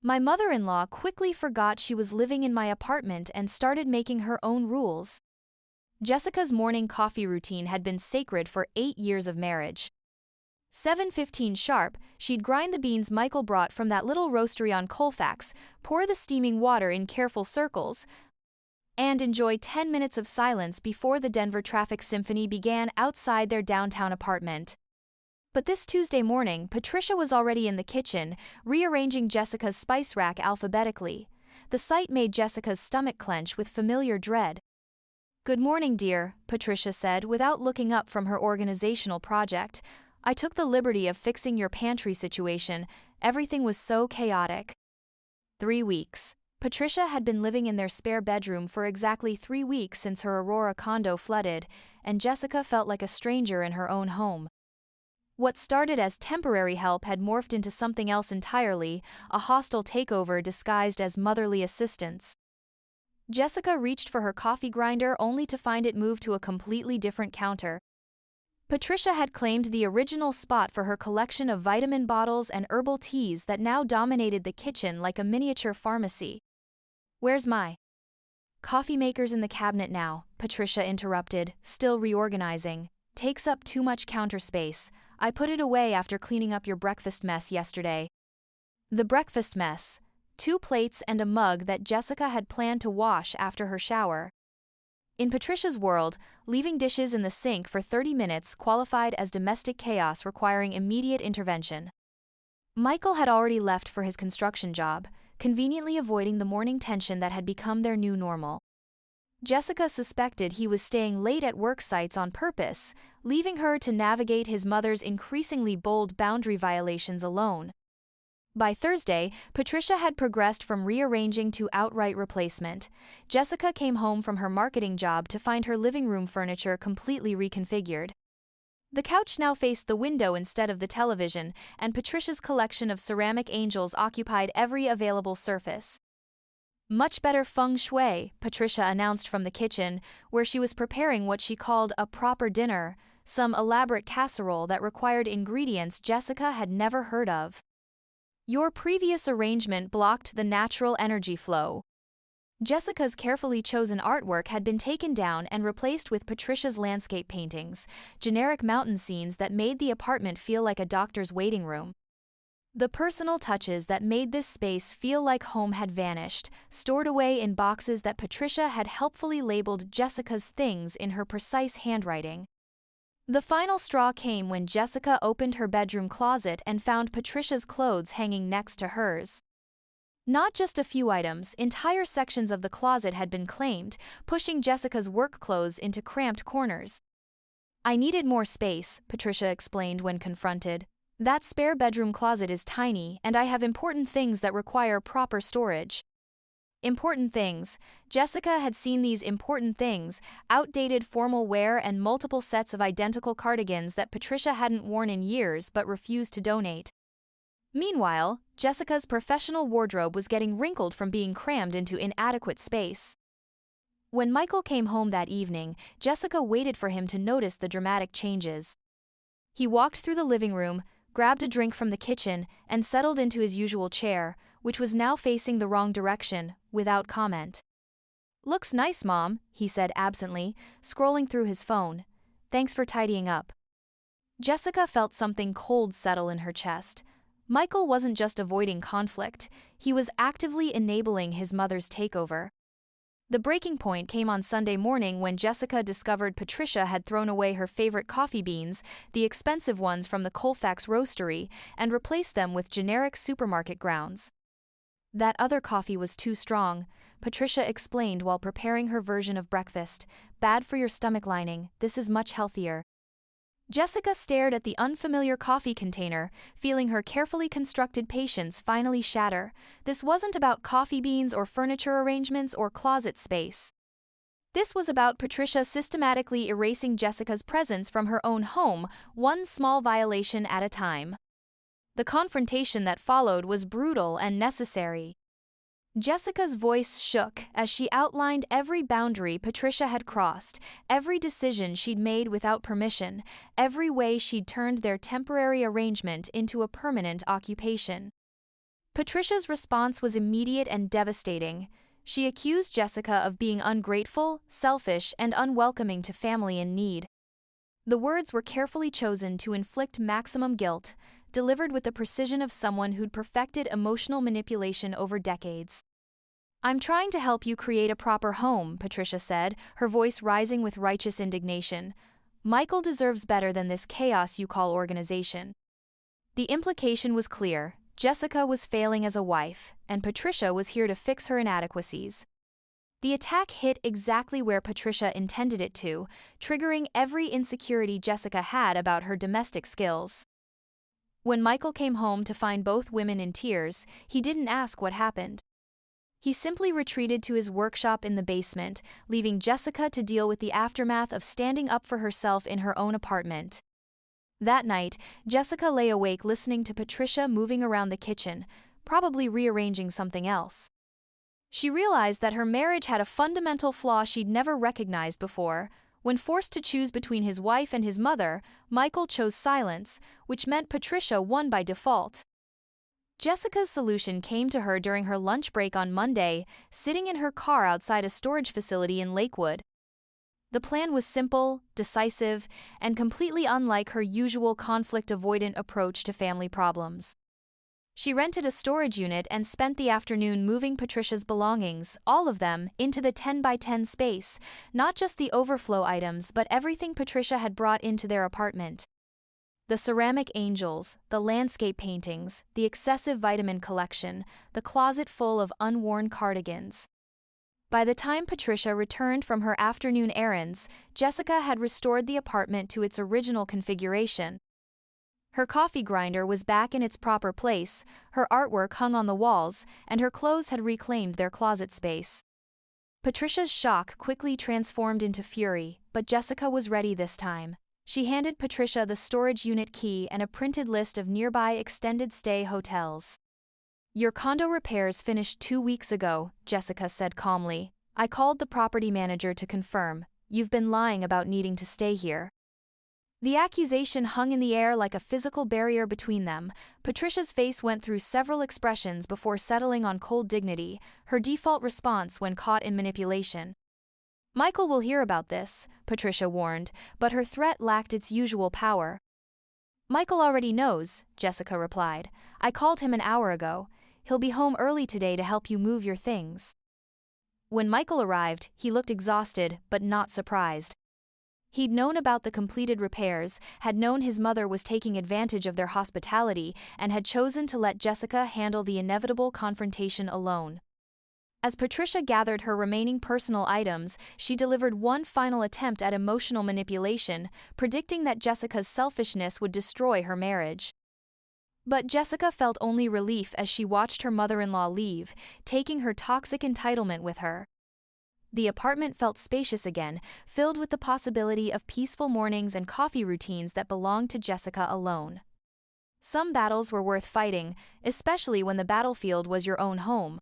My mother-in-law quickly forgot she was living in my apartment and started making her own rules. Jessica's morning coffee routine had been sacred for 8 years of marriage. 7:15 sharp, she'd grind the beans Michael brought from that little roastery on Colfax, pour the steaming water in careful circles, and enjoy 10 minutes of silence before the Denver traffic symphony began outside their downtown apartment. But this Tuesday morning, Patricia was already in the kitchen, rearranging Jessica's spice rack alphabetically. The sight made Jessica's stomach clench with familiar dread. "Good morning, dear," Patricia said without looking up from her organizational project. "I took the liberty of fixing your pantry situation. Everything was so chaotic." 3 weeks. Patricia had been living in their spare bedroom for exactly 3 weeks since her Aurora condo flooded, and Jessica felt like a stranger in her own home. What started as temporary help had morphed into something else entirely, a hostile takeover disguised as motherly assistance. Jessica reached for her coffee grinder only to find it move to a completely different counter. Patricia had claimed the original spot for her collection of vitamin bottles and herbal teas that now dominated the kitchen like a miniature pharmacy. "Where's my coffee maker's in the cabinet now," Patricia interrupted, still reorganizing. "Takes up too much counter space. I put it away after cleaning up your breakfast mess yesterday." The breakfast mess. 2 plates and a mug that Jessica had planned to wash after her shower. In Patricia's world, leaving dishes in the sink for 30 minutes qualified as domestic chaos requiring immediate intervention. Michael had already left for his construction job, conveniently avoiding the morning tension that had become their new normal. Jessica suspected he was staying late at work sites on purpose, leaving her to navigate his mother's increasingly bold boundary violations alone. By Thursday, Patricia had progressed from rearranging to outright replacement. Jessica came home from her marketing job to find her living room furniture completely reconfigured. The couch now faced the window instead of the television, and Patricia's collection of ceramic angels occupied every available surface. "Much better feng shui," Patricia announced from the kitchen, where she was preparing what she called a proper dinner, some elaborate casserole that required ingredients Jessica had never heard of. "Your previous arrangement blocked the natural energy flow." Jessica's carefully chosen artwork had been taken down and replaced with Patricia's landscape paintings, generic mountain scenes that made the apartment feel like a doctor's waiting room. The personal touches that made this space feel like home had vanished, stored away in boxes that Patricia had helpfully labeled Jessica's things in her precise handwriting. The final straw came when Jessica opened her bedroom closet and found Patricia's clothes hanging next to hers. Not just a few items, entire sections of the closet had been claimed, pushing Jessica's work clothes into cramped corners. "I needed more space," Patricia explained when confronted. "That spare bedroom closet is tiny, and I have important things that require proper storage." Important things. Jessica had seen these important things, outdated formal wear and multiple sets of identical cardigans that Patricia hadn't worn in years but refused to donate. Meanwhile, Jessica's professional wardrobe was getting wrinkled from being crammed into inadequate space. When Michael came home that evening, Jessica waited for him to notice the dramatic changes. He walked through the living room, grabbed a drink from the kitchen, and settled into his usual chair, which was now facing the wrong direction, without comment. "Looks nice, Mom," he said absently, scrolling through his phone. "Thanks for tidying up." Jessica felt something cold settle in her chest. Michael wasn't just avoiding conflict, he was actively enabling his mother's takeover. The breaking point came on Sunday morning when Jessica discovered Patricia had thrown away her favorite coffee beans, the expensive ones from the Colfax roastery, and replaced them with generic supermarket grounds. "That other coffee was too strong," Patricia explained while preparing her version of breakfast. "Bad for your stomach lining, this is much healthier." Jessica stared at the unfamiliar coffee container, feeling her carefully constructed patience finally shatter. This wasn't about coffee beans or furniture arrangements or closet space. This was about Patricia systematically erasing Jessica's presence from her own home, one small violation at a time. The confrontation that followed was brutal and necessary. Jessica's voice shook as she outlined every boundary Patricia had crossed, every decision she'd made without permission, every way she'd turned their temporary arrangement into a permanent occupation. Patricia's response was immediate and devastating. She accused Jessica of being ungrateful, selfish, and unwelcoming to family in need. The words were carefully chosen to inflict maximum guilt, delivered with the precision of someone who'd perfected emotional manipulation over decades. "I'm trying to help you create a proper home," Patricia said, her voice rising with righteous indignation. "Michael deserves better than this chaos you call organization." The implication was clear. Jessica was failing as a wife, and Patricia was here to fix her inadequacies. The attack hit exactly where Patricia intended it to, triggering every insecurity Jessica had about her domestic skills. When Michael came home to find both women in tears, he didn't ask what happened. He simply retreated to his workshop in the basement, leaving Jessica to deal with the aftermath of standing up for herself in her own apartment. That night, Jessica lay awake listening to Patricia moving around the kitchen, probably rearranging something else. She realized that her marriage had a fundamental flaw she'd never recognized before. When forced to choose between his wife and his mother, Michael chose silence, which meant Patricia won by default. Jessica's solution came to her during her lunch break on Monday, sitting in her car outside a storage facility in Lakewood. The plan was simple, decisive, and completely unlike her usual conflict-avoidant approach to family problems. She rented a storage unit and spent the afternoon moving Patricia's belongings, all of them, into the 10-by-10 space, not just the overflow items but everything Patricia had brought into their apartment. The ceramic angels, the landscape paintings, the excessive vitamin collection, the closet full of unworn cardigans. By the time Patricia returned from her afternoon errands, Jessica had restored the apartment to its original configuration. Her coffee grinder was back in its proper place, her artwork hung on the walls, and her clothes had reclaimed their closet space. Patricia's shock quickly transformed into fury, but Jessica was ready this time. She handed Patricia the storage unit key and a printed list of nearby extended-stay hotels. "Your condo repairs finished 2 weeks ago," Jessica said calmly. "I called the property manager to confirm. You've been lying about needing to stay here." The accusation hung in the air like a physical barrier between them. Patricia's face went through several expressions before settling on cold dignity, her default response when caught in manipulation. "Michael will hear about this," Patricia warned, but her threat lacked its usual power. "Michael already knows," Jessica replied. "I called him an hour ago. He'll be home early today to help you move your things." When Michael arrived, he looked exhausted but not surprised. He'd known about the completed repairs, had known his mother was taking advantage of their hospitality, and had chosen to let Jessica handle the inevitable confrontation alone. As Patricia gathered her remaining personal items, she delivered one final attempt at emotional manipulation, predicting that Jessica's selfishness would destroy her marriage. But Jessica felt only relief as she watched her mother-in-law leave, taking her toxic entitlement with her. The apartment felt spacious again, filled with the possibility of peaceful mornings and coffee routines that belonged to Jessica alone. Some battles were worth fighting, especially when the battlefield was your own home.